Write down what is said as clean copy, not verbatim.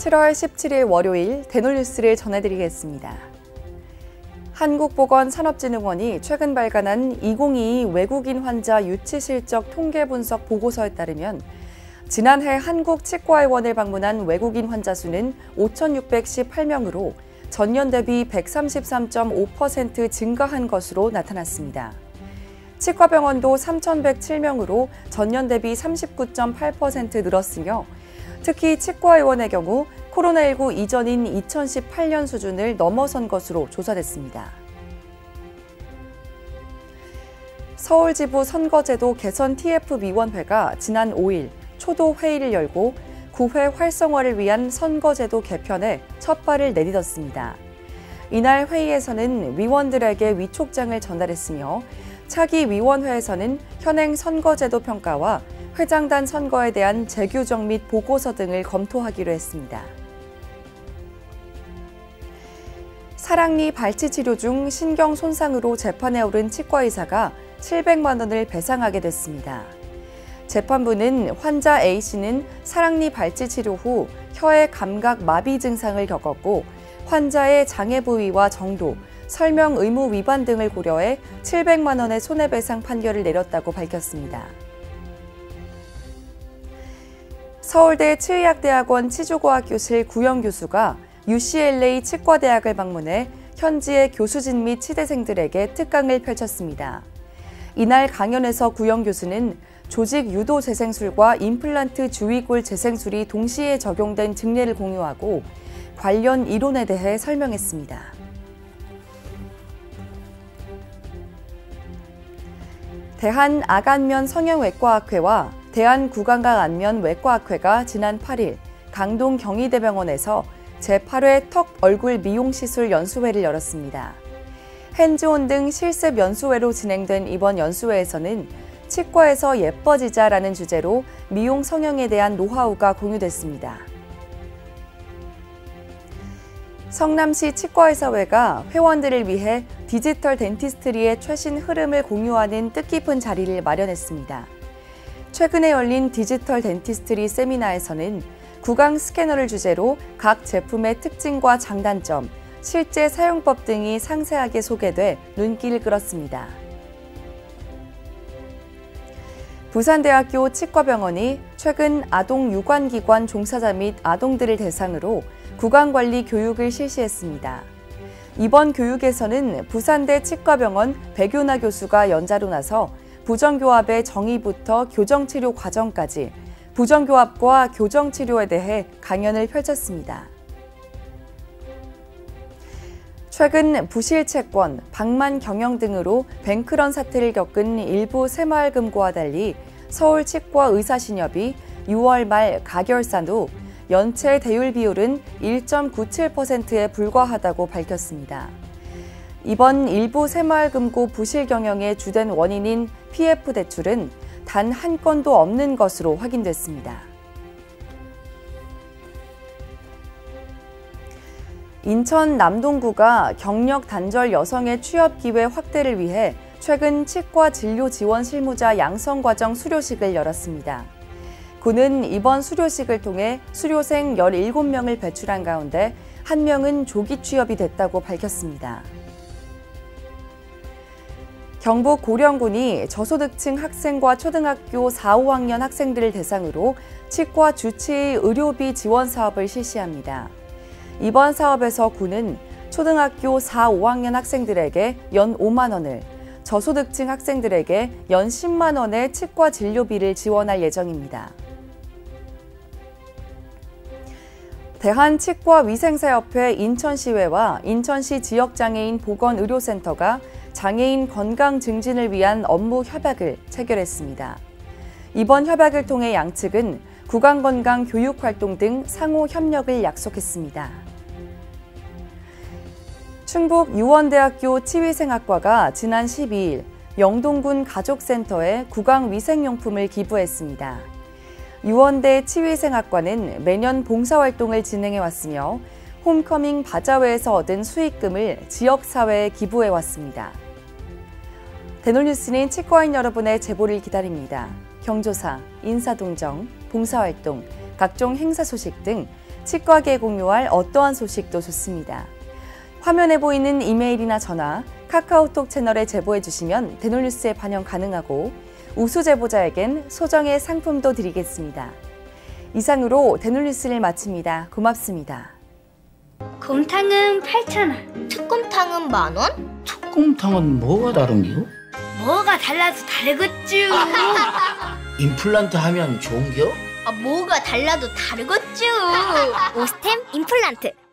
7월 17일 월요일 대놀뉴스를 전해드리겠습니다. 한국보건산업진흥원이 최근 발간한 2022 외국인 환자 유치 실적 통계 분석 보고서에 따르면 지난해 한국 치과의원을 방문한 외국인 환자 수는 5,618명으로 전년 대비 133.5% 증가한 것으로 나타났습니다. 치과병원도 3,107명으로 전년 대비 39.8% 늘었으며 특히 치과의원의 경우 코로나19 이전인 2018년 수준을 넘어선 것으로 조사됐습니다. 서울지부 선거제도 개선 TF위원회가 지난 5일 초도 회의를 열고 9회 활성화를 위한 선거제도 개편에 첫 발을 내딛었습니다. 이날 회의에서는 위원들에게 위촉장을 전달했으며 차기 위원회에서는 현행 선거제도 평가와 회장단 선거에 대한 재규정 및 보고서 등을 검토하기로 했습니다. 사랑니 발치 치료 중 신경 손상으로 재판에 오른 치과의사가 700만 원을 배상하게 됐습니다. 재판부는 환자 A씨는 사랑니 발치 치료 후 혀의 감각 마비 증상을 겪었고 환자의 장애 부위와 정도, 설명 의무 위반 등을 고려해 700만 원의 손해배상 판결을 내렸다고 밝혔습니다. 서울대 치의학대학원 치주과학교실 구영 교수가 UCLA 치과대학을 방문해 현지의 교수진 및 치대생들에게 특강을 펼쳤습니다. 이날 강연에서 구영 교수는 조직 유도 재생술과 임플란트 주위골 재생술이 동시에 적용된 증례를 공유하고 관련 이론에 대해 설명했습니다. 대한아간면 성형외과학회와 대한구강강안면외과학회가 지난 8일 강동 경희대병원에서 제8회 턱 얼굴 미용 시술 연수회를 열었습니다. 핸즈온 등 실습 연수회로 진행된 이번 연수회에서는 치과에서 예뻐지자라는 주제로 미용 성형에 대한 노하우가 공유됐습니다. 성남시 치과의사회가 회원들을 위해 디지털 덴티스트리의 최신 흐름을 공유하는 뜻깊은 자리를 마련했습니다. 최근에 열린 디지털 덴티스트리 세미나에서는 구강 스캐너를 주제로 각 제품의 특징과 장단점, 실제 사용법 등이 상세하게 소개돼 눈길을 끌었습니다. 부산대학교 치과병원이 최근 아동 유관기관 종사자 및 아동들을 대상으로 구강관리 교육을 실시했습니다. 이번 교육에서는 부산대 치과병원 백윤아 교수가 연자로 나서 부정교합의 정의부터 교정치료 과정까지 부정교합과 교정치료에 대해 강연을 펼쳤습니다. 최근 부실채권, 방만 경영 등으로 뱅크런 사태를 겪은 일부 새마을금고와 달리 서울치과의사신협이 6월 말 가결산 후 연체 대율 비율은 1.97%에 불과하다고 밝혔습니다. 이번 일부 새마을금고 부실 경영의 주된 원인인 PF 대출은 단 한 건도 없는 것으로 확인됐습니다. 인천 남동구가 경력 단절 여성의 취업 기회 확대를 위해 최근 치과 진료 지원 실무자 양성 과정 수료식을 열었습니다. 구는 이번 수료식을 통해 수료생 17명을 배출한 가운데 1명은 조기 취업이 됐다고 밝혔습니다. 경북 고령군이 저소득층 학생과 초등학교 4, 5학년 학생들을 대상으로 치과 주치의 의료비 지원 사업을 실시합니다. 이번 사업에서 구는 초등학교 4, 5학년 학생들에게 연 5만 원을, 저소득층 학생들에게 연 10만 원의 치과 진료비를 지원할 예정입니다. 대한치과위생사협회 인천시회와 인천시 지역장애인 보건의료센터가 장애인 건강 증진을 위한 업무 협약을 체결했습니다. 이번 협약을 통해 양측은 구강건강 교육활동 등 상호 협력을 약속했습니다. 충북 유원대학교 치위생학과가 지난 12일 영동군 가족센터에 구강위생용품을 기부했습니다. 유원대 치위생학과는 매년 봉사활동을 진행해왔으며 홈커밍 바자회에서 얻은 수익금을 지역사회에 기부해왔습니다. 대놀뉴스는 치과인 여러분의 제보를 기다립니다. 경조사, 인사동정, 봉사활동, 각종 행사 소식 등 치과계에 공유할 어떠한 소식도 좋습니다. 화면에 보이는 이메일이나 전화, 카카오톡 채널에 제보해 주시면 대놀뉴스에 반영 가능하고 우수 제보자에겐 소정의 상품도 드리겠습니다. 이상으로 대놀뉴스를 마칩니다. 고맙습니다. 곰탕은 8,000원. 특곰탕은 10,000원? 특곰탕은 뭐가 다른겨? 뭐가 달라도 다르겠죠. 임플란트 하면 좋은겨? 뭐가 달라도 다르겠죠. 오스템 임플란트.